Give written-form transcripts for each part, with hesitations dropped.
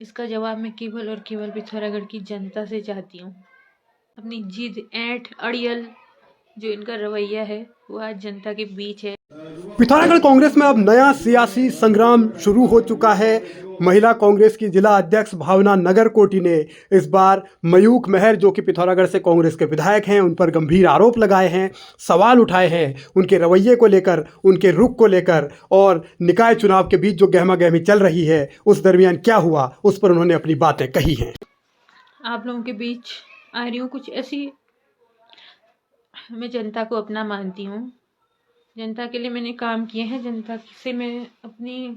इसका जवाब मैं केवल और केवल पिथौरागढ़ की जनता से चाहती हूँ। अपनी जिद, ऐंठ, अड़ियल जो इनका रवैया है वो आज जनता के बीच है। पिथौरागढ़ कांग्रेस में अब नया सियासी संग्राम शुरू हो चुका है। महिला कांग्रेस की जिला अध्यक्ष भावना नगरकोटी ने इस बार मयूख महर, जो कि पिथौरागढ़ से कांग्रेस के विधायक हैं, उन पर गंभीर आरोप लगाए हैं, सवाल उठाए हैं उनके रवैये को लेकर, उनके रुख को लेकर, और निकाय चुनाव के बीच जो गहमा गहमी चल रही है उस दरमियान क्या हुआ उस पर उन्होंने अपनी बातें कही हैं। आप लोगों के बीच आ रही हूँ कुछ ऐसी, मैं जनता को अपना मानती हूँ, जनता के लिए मैंने काम किए हैं, जनता से मैं अपनी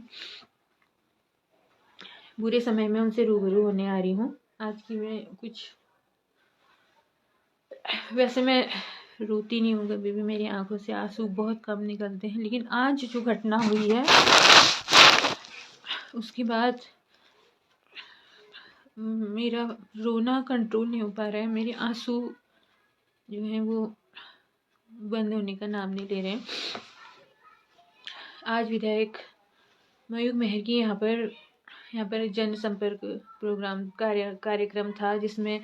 बुरे समय में उनसे रूबरू होने आ रही हूँ। आज की मैं कुछ, वैसे मैं रोती नहीं हूँ कभी भी, मेरी आंखों से आंसू बहुत कम निकलते हैं, लेकिन आज जो घटना हुई है उसके बाद मेरा रोना कंट्रोल नहीं हो पा रहा है। मेरे आंसू जो हैं वो बंद होने का नाम नहीं ले रहे हैं। आज विधायक मयूख महर की यहाँ पर जनसंपर्क प्रोग्राम कार्यक्रम था, जिसमें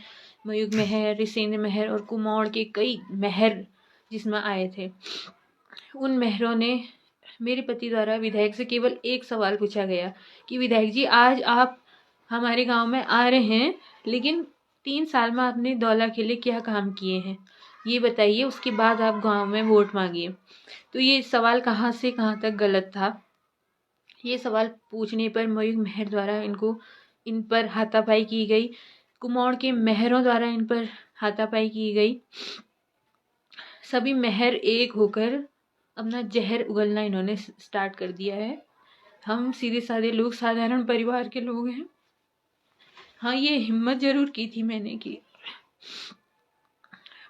मयूख महर, रिसेंद्र महर और कुमाऊँ के कई महर जिसमें आए थे। उन महरों ने मेरे पति द्वारा विधायक से केवल एक सवाल पूछा गया कि विधायक जी, आज आप हमारे गांव में आ रहे हैं, लेकिन 3 साल में आपने दौला के लिए क्या काम किए हैं ये बताइए, उसके बाद आप गांव में वोट मांगिए। तो ये सवाल कहाँ से कहाँ तक गलत था। ये सवाल पूछने पर मयूख महर द्वारा इन पर हाथापाई की गई, कुमाऊँ के महरों द्वारा इन पर हाथापाई की गई। सभी महर एक होकर अपना जहर उगलना इन्होंने स्टार्ट कर दिया है। हम सीधे साधे लोग, साधारण परिवार के लोग हैं। हाँ, ये हिम्मत जरूर की थी मैंने कि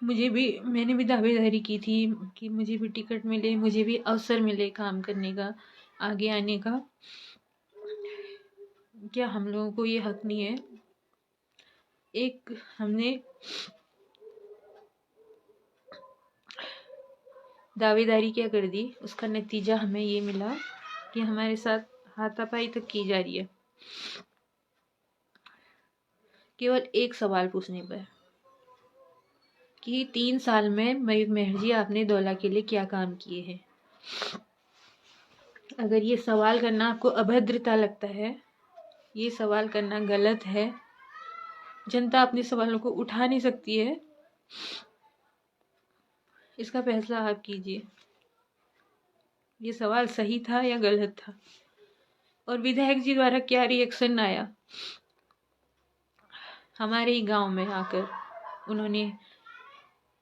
मैंने भी दावेदारी की थी कि मुझे भी टिकट मिले, मुझे भी अवसर मिले काम करने का, आगे आने का। क्या हम लोगों को ये हक नहीं है? एक हमने दावेदारी क्या कर दी, उसका नतीजा हमें ये मिला कि हमारे साथ हाथापाई तक की जा रही है, केवल एक सवाल पूछने पर कि 3 साल में मयूख महर जी आपने दौला के लिए क्या काम किए हैं। अगर ये सवाल करना आपको अभद्रता लगता है, ये सवाल करना गलत है, जनता अपने सवालों को उठा नहीं सकती है, इसका फैसला आप कीजिए। ये सवाल सही था या गलत था? और विधायक जी द्वारा क्या रिएक्शन आया। हमारे ही गांव में आकर उन्होंने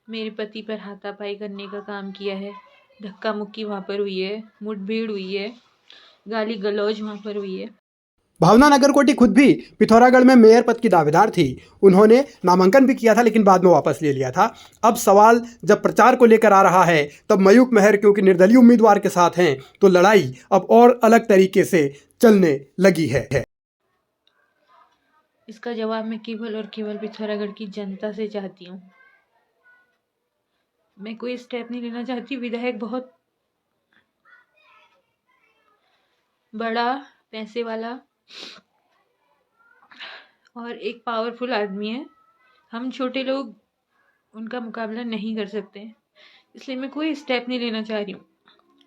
मेरे पति पर हाथापाई करने का काम किया है, धक्का मुक्की वहाँ पर हुई है, मुठभेड़ हुई है, गाली गलौज वहाँ पर हुई है। भावना नगरकोटी खुद भी पिथौरागढ़ में मेयर पद की दावेदार थी। उन्होंने नामांकन भी किया था लेकिन बाद में वापस ले लिया था। अब सवाल जब प्रचार को लेकर आ रहा है तब मयूख महर क्योंकि निर्दलीय उम्मीदवार के साथ हैं तो लड़ाई अब और अलग तरीके से चलने लगी है। इसका जवाब मैं केवल और केवल पिथौरागढ़ की जनता से चाहती हूँ। मैं कोई स्टेप नहीं लेना चाहती। विधायक बहुत बड़ा, पैसे वाला और एक पावरफुल आदमी है। हम छोटे लोग उनका मुकाबला नहीं कर सकते, इसलिए मैं कोई स्टेप नहीं लेना चाह रही हूँ।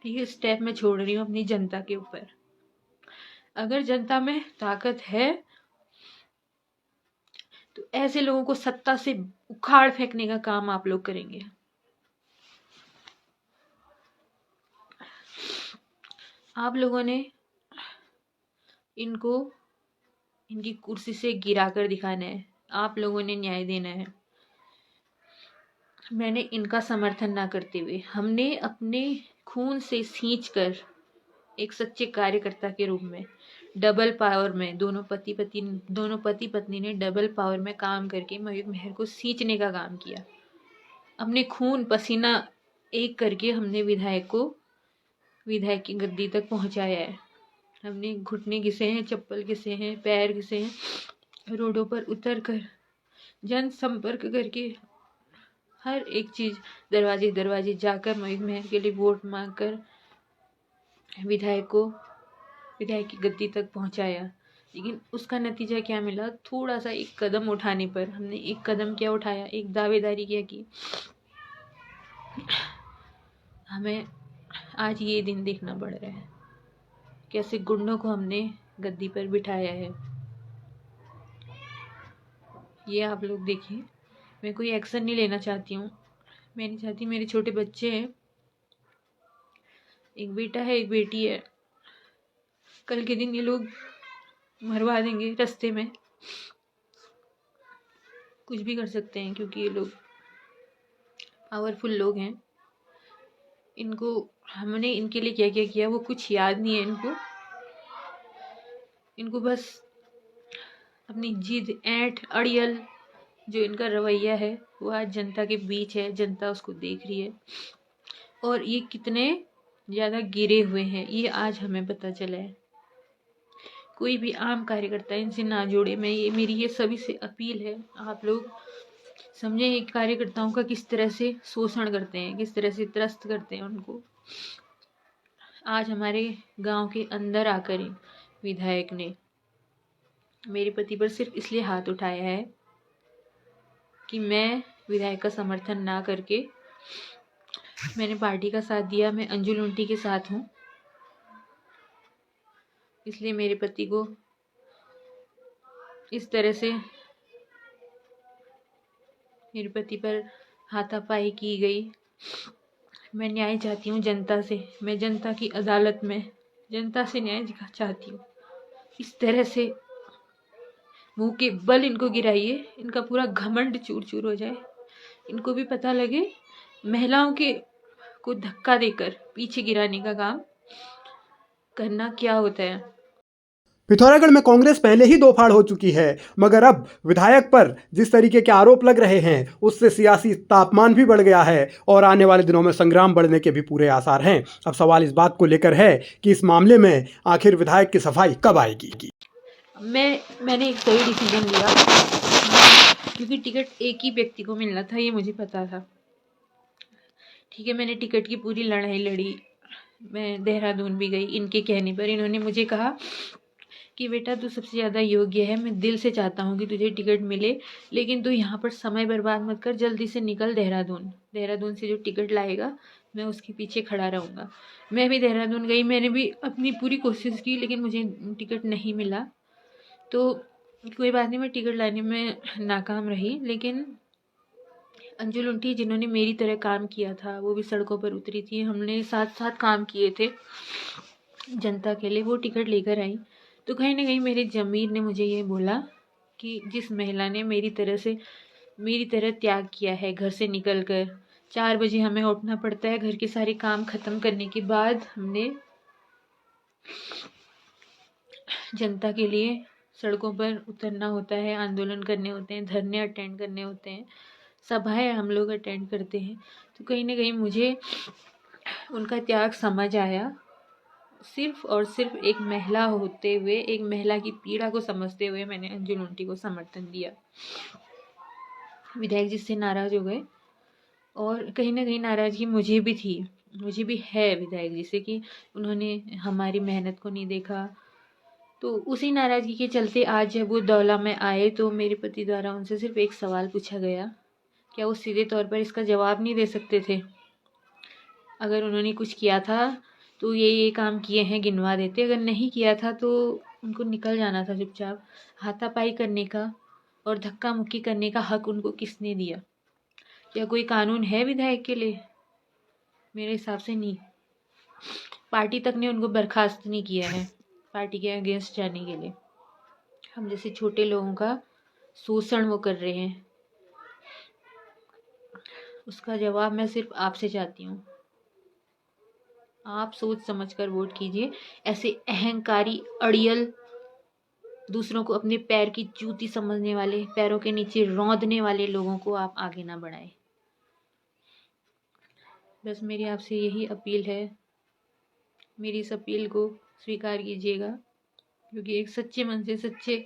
ये स्टेप मैं छोड़ रही हूँ अपनी जनता के ऊपर। अगर जनता में ताकत है तो ऐसे लोगों को सत्ता से उखाड़ फेंकने का काम आप लोग करेंगे। आप लोगों ने इनकी कुर्सी से गिराकर दिखाना है। आप लोगों ने न्याय देना है। मैंने इनका समर्थन ना करते हुए, हमने अपने खून से सींचकर एक सच्चे कार्यकर्ता के रूप में डबल पावर में दोनों पति पत्नी ने डबल पावर में काम करके मयूख महर को सींचने का काम किया। अपने खून पसीना एक करके हमने विधायक की गद्दी तक पहुंचाया है। हमने घुटने घिसे हैं, चप्पल घिसे हैं, पैर घिसे हैं, रोडों पर उतर कर जन संपर्क करके हर एक चीज, दरवाजे दरवाजे जाकर मयूख महर के लिए वोट मांगकर विधायक की गद्दी तक पहुंचाया। लेकिन उसका नतीजा क्या मिला, थोड़ा सा एक कदम उठाने पर हमने एक कदम क्या उठाया, एक दावेदारी क्या की, हमें आज ये दिन देखना पड़ रहा है। कैसे गुंडों को हमने गद्दी पर बिठाया है, ये आप लोग देखिए। मैं कोई एक्शन नहीं लेना चाहती हूँ, मैं नहीं चाहती, मेरे छोटे बच्चे हैं, एक बेटा है एक बेटी है, कल के दिन ये लोग मरवा देंगे रास्ते में, कुछ भी कर सकते हैं, क्योंकि ये लोग पावरफुल लोग हैं। इनको हमने इनके लिए क्या क्या किया वो कुछ याद नहीं है इनको बस अपनी जिद, ऐंठ, अड़ियल, जो इनका रवैया है वो आज जनता के बीच है, जनता उसको देख रही है। और ये कितने ज़्यादा गिरे हुए हैं ये आज हमें पता चला है। कोई भी आम कार्यकर्ता इनसे ना जोड़े, मेरी ये सभी से अपील है। आप लोग समझें ये कार्यकर्ताओं का किस तरह से शोषण करते हैं, किस तरह से त्रस्त करते हैं उनको। आज हमारे गांव के अंदर आकर विधायक ने मेरे पति पर सिर्फ इसलिए हाथ उठाया है कि मैं विधायक का समर्थन ना करके मैंने पार्टी का साथ दिया, मैं अंजू लुंठी के साथ हूँ, इसलिए मेरे पति को इस तरह से मेरे पति पर हाथापाई की गई। मैं न्याय चाहती हूँ जनता से, मैं जनता की अदालत में जनता से न्याय चाहती हूँ। इस तरह से मुंह के बल इनको गिराइए, इनका पूरा घमंड चूर चूर हो जाए, इनको भी पता लगे महिलाओं के को धक्का देकर पीछे गिराने का काम करना क्या होता है। पिथौरागढ़ में कांग्रेस पहले ही दो फाड़ हो चुकी है, मगर अब विधायक पर जिस तरीके के आरोप लग रहे हैं उससे सियासी तापमान भी बढ़ गया है और आने वाले दिनों में संग्राम बढ़ने के भी पूरे आसार हैं। अब सवाल इस बात को लेकर है कि इस मामले में आखिर विधायक की सफाई कब आएगी। मैंने एक सही डिसीजन लिया, क्योंकि टिकट एक ही व्यक्ति को मिलना था, ये मुझे पता था। ठीक है, मैंने टिकट की पूरी लड़ाई लड़ी, मैं देहरादून भी गई, इनके कहने पर इन्होंने मुझे कहा कि बेटा तू सबसे ज़्यादा योग्य है, मैं दिल से चाहता हूँ कि तुझे टिकट मिले, लेकिन तू यहाँ पर समय बर्बाद मत कर, जल्दी से निकल देहरादून से जो टिकट लाएगा मैं उसके पीछे खड़ा रहूँगा। मैं भी देहरादून गई, मैंने भी अपनी पूरी कोशिश की, लेकिन मुझे टिकट नहीं मिला। तो कोई बात नहीं, मैं टिकट लाने में नाकाम रही, लेकिन अंजू लुंठी जिन्होंने मेरी तरह काम किया था वो भी सड़कों पर उतरी थी, हमने साथ साथ काम किए थे जनता के लिए, वो टिकट लेकर आई। तो कहीं ना कहीं मेरे ज़मीर ने मुझे ये बोला कि जिस महिला ने मेरी तरह त्याग किया है, घर से निकल कर 4 बजे हमें उठना पड़ता है, घर के सारे काम ख़त्म करने के बाद हमने जनता के लिए सड़कों पर उतरना होता है, आंदोलन करने होते हैं, धरने अटेंड करने होते हैं, सभाएं हम लोग अटेंड करते हैं। तो कहीं ना कहीं मुझे उनका त्याग समझ आया। सिर्फ और सिर्फ एक महिला होते हुए, एक महिला की पीड़ा को समझते हुए मैंने अंजू लुंठी को समर्थन दिया। विधायक जी से नाराज़ हो गए और कहीं ना कहीं नाराज़गी मुझे भी है विधायक जी से कि उन्होंने हमारी मेहनत को नहीं देखा। तो उसी नाराज़गी के चलते आज जब वो दौला में आए तो मेरे पति द्वारा उनसे सिर्फ एक सवाल पूछा गया, क्या वो सीधे तौर पर इसका जवाब नहीं दे सकते थे? अगर उन्होंने कुछ किया था तो ये काम किए हैं गिनवा देते, अगर नहीं किया था तो उनको निकल जाना था चुपचाप। हाथापाई करने का और धक्का मुक्की करने का हक उनको किसने दिया? क्या कोई कानून है विधायक के लिए? मेरे हिसाब से नहीं। पार्टी तक ने उनको बर्खास्त नहीं किया है पार्टी के अगेंस्ट जाने के लिए। हम जैसे छोटे लोगों का शोषण वो कर रहे हैं, उसका जवाब मैं सिर्फ आपसे चाहती हूँ। आप सोच समझ कर वोट कीजिए। ऐसे अहंकारी, अड़ियल, दूसरों को अपने पैर की जूती समझने वाले, पैरों के नीचे रौंदने वाले लोगों को आप आगे ना बढ़ाएं। बस मेरी आपसे यही अपील है, मेरी इस अपील को स्वीकार कीजिएगा, क्योंकि एक सच्चे मन से, सच्चे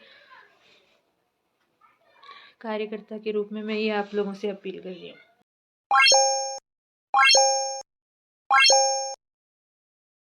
कार्यकर्ता के रूप में मैं ये आप लोगों से अपील कर रही हूँ।